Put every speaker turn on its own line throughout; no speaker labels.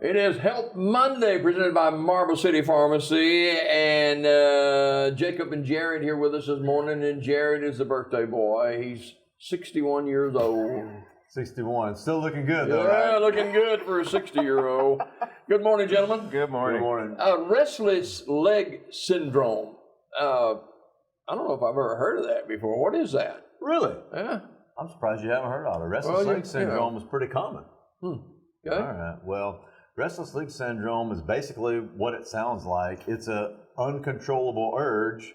It is Health Monday, presented by Marble City Pharmacy, and Jacob and Jared here with us this morning, and Jared is the birthday boy. He's 61 years old.
61. Still looking good, though,
Yeah,
right?
looking good for a 60-year-old. Good morning, gentlemen.
Good morning.
Good morning.
Restless Leg Syndrome. I don't know if I've ever heard of that before. What is that?
Really?
Yeah.
I'm surprised you haven't heard of it. Restless Leg Syndrome is pretty common.
Okay.
All right. Well, Restless Leg Syndrome is basically what it sounds like. It's an uncontrollable urge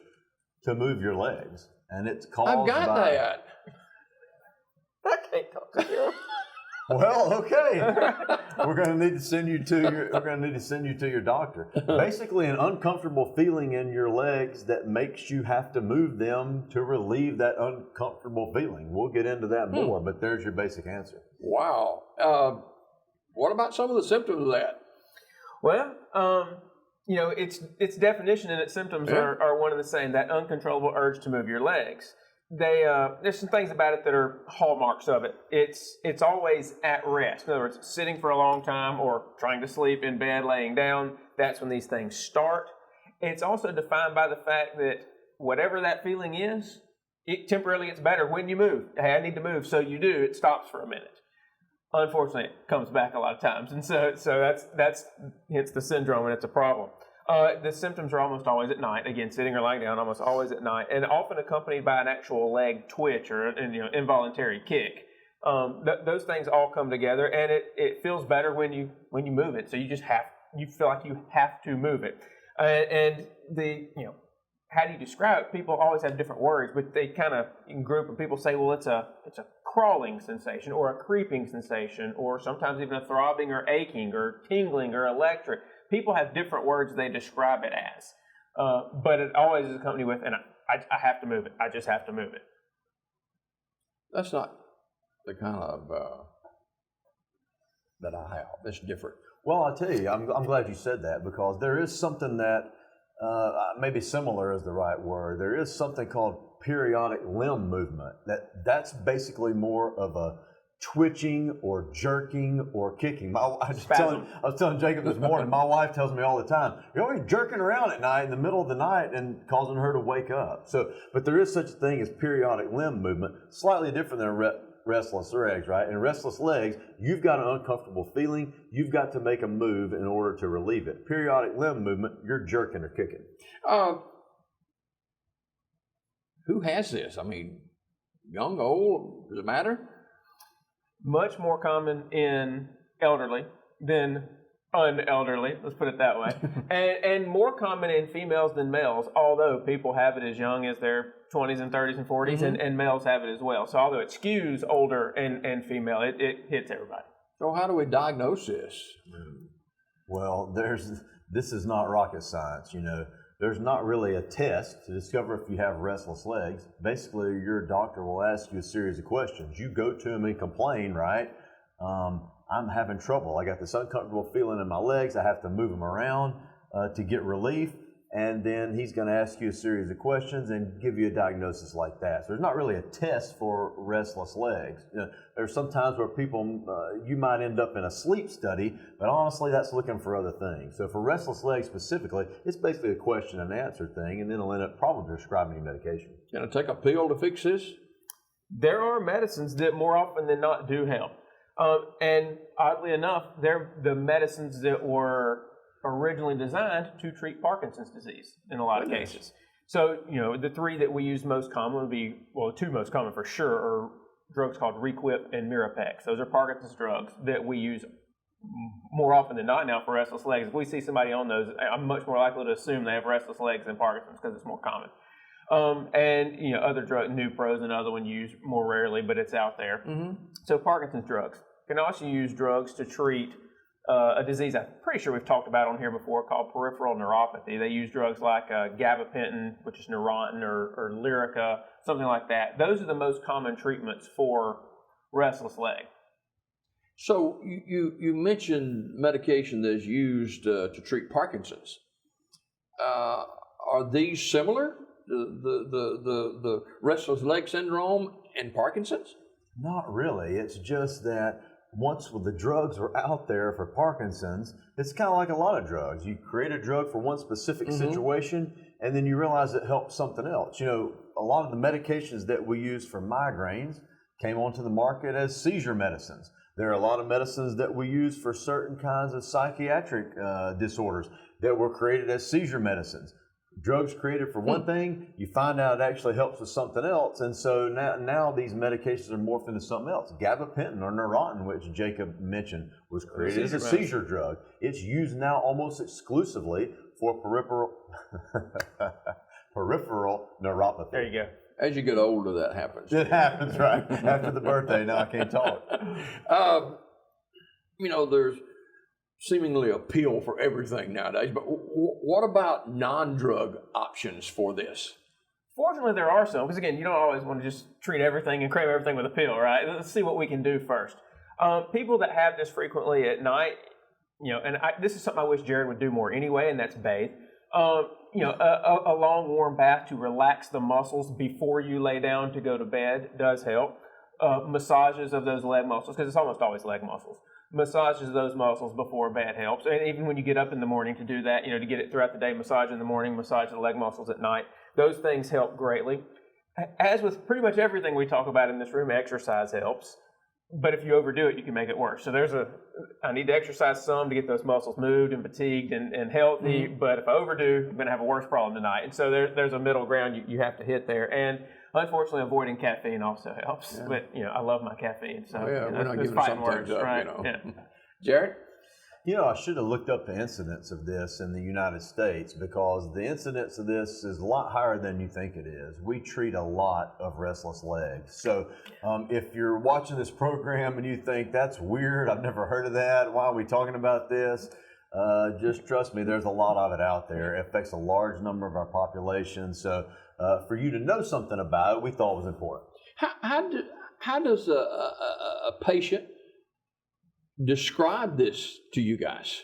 to move your legs, and it's caused
I've got
by...
that.
I can't talk to you.
Well, okay. We're going to need to send you to your doctor. Basically, an uncomfortable feeling in your legs that makes you have to move them to relieve that uncomfortable feeling. We'll get into that more, but there's your basic answer.
Wow. What about some of the symptoms of that?
Well, its definition and its symptoms are one and the same. That uncontrollable urge to move your legs. There's some things about it that are hallmarks of it. It's always at rest. In other words, sitting for a long time or trying to sleep in bed, laying down. That's when these things start. It's also defined by the fact that whatever that feeling is, temporarily it's better when you move. Hey, I need to move, so you do. It stops for a minute. Unfortunately, it comes back a lot of times, and so that's hence the syndrome, and it's a problem. The symptoms are almost always at night. Again, sitting or lying down, almost always at night, and often accompanied by an actual leg twitch or an involuntary kick. Those things all come together, and it feels better when you move it. So you feel like you have to move it. How do you describe it? People always have different words, but they kind of group, and people say, well, it's a crawling sensation or a creeping sensation, or sometimes even a throbbing or aching or tingling or electric. People have different words they describe it as, but it always is accompanied with, and I have to move it. I just have to move it.
That's not the kind of that I have. It's different.
Well, I'll tell you, I'm glad you said that, because there is something that maybe similar is the right word. There is something called periodic limb movement. That's basically more of a twitching or jerking or kicking. I was telling Jacob this morning, my wife tells me all the time, you're always jerking around at night in the middle of the night and causing her to wake up. But there is such a thing as periodic limb movement, slightly different than restless legs, right? In restless legs, you've got an uncomfortable feeling. You've got to make a move in order to relieve it. Periodic limb movement, you're jerking or kicking.
Who has this? I mean, young, old, does it matter?
Much more common in elderly than unelderly, let's put it that way, and more common in females than males, although people have it as young as their 20s and 30s and 40s, and males have it as well. So although it skews older and female, it hits everybody.
So how do we diagnose this?
Well, this is not rocket science, There's not really a test to discover if you have restless legs. Basically, your doctor will ask you a series of questions. You go to him and complain, right? I'm having trouble. I got this uncomfortable feeling in my legs. I have to move them around to get relief. And then he's going to ask you a series of questions and give you a diagnosis like that. So there's not really a test for restless legs. There's some times where people, you might end up in a sleep study, but honestly, that's looking for other things. So for restless legs specifically, it's basically a question and answer thing, and then it'll end up probably prescribing you medication.
Can I take a pill to fix this?
There are medicines that more often than not do help. And oddly enough, they're the medicines that were originally designed to treat Parkinson's disease in a lot of cases. So, the three that we use most common would be, well, two most common for sure are drugs called Requip and Mirapex. Those are Parkinson's drugs that we use more often than not now for restless legs. If we see somebody on those, I'm much more likely to assume they have restless legs than Parkinson's because it's more common. And other drugs, Nupro's another one used more rarely, but it's out there. So Parkinson's drugs. You can also use drugs to treat a disease I'm pretty sure we've talked about on here before called peripheral neuropathy. They use drugs like gabapentin, which is Neurontin, or Lyrica, something like that. Those are the most common treatments for restless leg.
So you mentioned medication that is used to treat Parkinson's. Are these similar? The restless leg syndrome and Parkinson's?
Not really. It's just that once the drugs were out there for Parkinson's, it's kind of like a lot of drugs. You create a drug for one specific situation, and then you realize it helps something else. You know, a lot of the medications that we use for migraines came onto the market as seizure medicines. There are a lot of medicines that we use for certain kinds of psychiatric disorders that were created as seizure medicines. Drugs created for one thing, you find out it actually helps with something else, and so now these medications are morphed into something else. Gabapentin or Neurontin, which Jacob mentioned, was created as a seizure drug. It's used now almost exclusively for peripheral neuropathy.
There you go.
As you get older, that happens.
It happens, right? After the birthday, now I can't talk.
You know, there's seemingly a pill for everything nowadays, but what about non-drug options for this?
Fortunately, there are some, because again, you don't always want to just treat everything and cram everything with a pill, right? Let's see what we can do first. People that have this frequently at night, you know, and this is something I wish Jared would do more anyway, and that's bathe. You know, a long warm bath to relax the muscles before you lay down to go to bed does help. Massages of those leg muscles, because it's almost always leg muscles. Massages of those muscles before bed helps. And even when you get up in the morning to do that, you know, to get it throughout the day, massage in the morning, massage the leg muscles at night. Those things help greatly. As with pretty much everything we talk about in this room, exercise helps. But if you overdo it, you can make it worse. So I need to exercise some to get those muscles moved and fatigued and healthy. But if I overdo, I'm going to have a worse problem tonight. And so there's a middle ground you have to hit there. And unfortunately, avoiding caffeine also helps. Yeah. But, you know, I love my caffeine. So
we're not giving
fighting
some
words,
things up,
right?
you know.
Yeah.
Jared?
You know, I should have looked up the incidence of this in the United States, because the incidence of this is a lot higher than you think it is. We treat a lot of restless legs. So if you're watching this program and you think, that's weird, I've never heard of that, why are we talking about this? Just trust me, there's a lot of it out there. It affects a large number of our population. So for you to know something about it, we thought was important.
How does a patient describe this to you guys?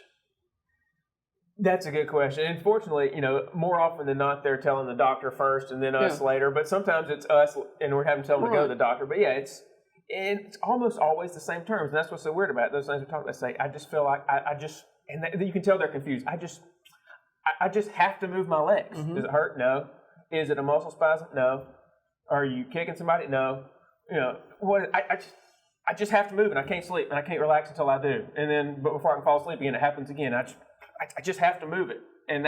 That's a good question. Unfortunately, you know, more often than not, they're telling the doctor first and then us later. But sometimes it's us and we're having to tell them to go to the doctor. But yeah, it's almost always the same terms. And that's what's so weird about it. Those things we talk about. Say, I just feel like and you can tell they're confused. I just have to move my legs. Does it hurt? No. Is it a muscle spasm? No. Are you kicking somebody? No. You know, I just have to move, and I can't sleep, and I can't relax until I do. And then, but before I can fall asleep again, it happens again. I just have to move it, and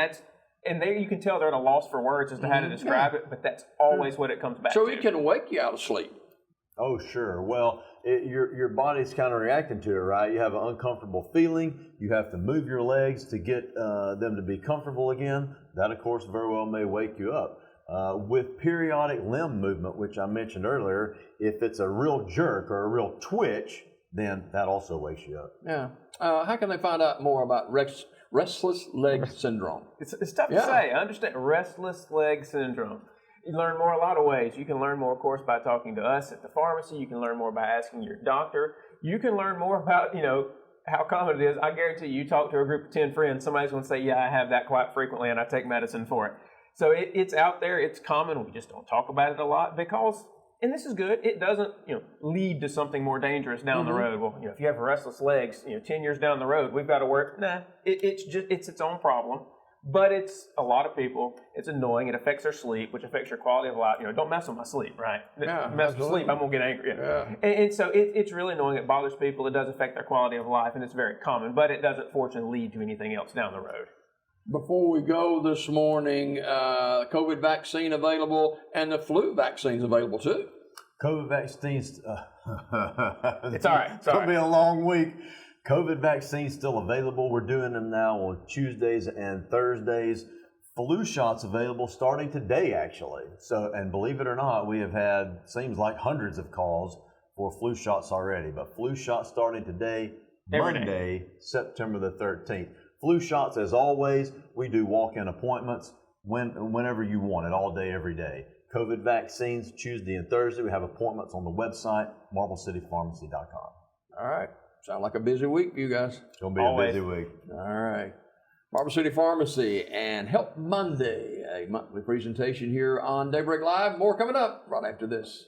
there you can tell they're at a loss for words as to how to describe it. But that's always what it comes back to.
So it can wake you out of sleep.
Oh, sure. Well, your body's kind of reacting to it, right? You have an uncomfortable feeling. You have to move your legs to get them to be comfortable again. That, of course, very well may wake you up. With periodic limb movement, which I mentioned earlier, if it's a real jerk or a real twitch, then that also wakes you up.
Yeah. How can they find out more about Restless Leg Syndrome?
It's tough to say. I understand. Restless Leg Syndrome. You learn more a lot of ways. You can learn more, of course, by talking to us at the pharmacy. You can learn more by asking your doctor. You can learn more about, you know, how common it is. I guarantee you talk to a group of 10 friends, somebody's going to say, yeah, I have that quite frequently and I take medicine for it. So it's out there, it's common, we just don't talk about it a lot because, and this is good, it doesn't, you know, lead to something more dangerous down the road. Well, you know, if you have restless legs, you know, 10 years down the road, we've got to work. Nah, it's its own problem, but it's a lot of people, it's annoying, it affects their sleep, which affects your quality of life. You know, don't mess with my sleep, right?
Yeah,
mess with sleep, I'm going to get angry. Yeah. And so it's really annoying, it bothers people, it does affect their quality of life, and it's very common, but it doesn't fortunately lead to anything else down the road.
Before we go this morning, COVID vaccine available, and the flu vaccine's available too.
COVID vaccines.
It's all right.
It's going to be a long week. COVID vaccines still available. We're doing them now on Tuesdays and Thursdays. Flu shots available starting today, actually. So, and believe it or not, we have had, seems like hundreds of calls for flu shots already. But flu shots starting today, Monday, September the 13th. Flu shots, as always, we do walk-in appointments whenever you want it, all day, every day. COVID vaccines, Tuesday and Thursday. We have appointments on the website, marblecitypharmacy.com.
All right. Sound like a busy week for you guys.
It's going to be a busy week.
All right. Marble City Pharmacy and Help Monday, a monthly presentation here on Daybreak Live. More coming up right after this.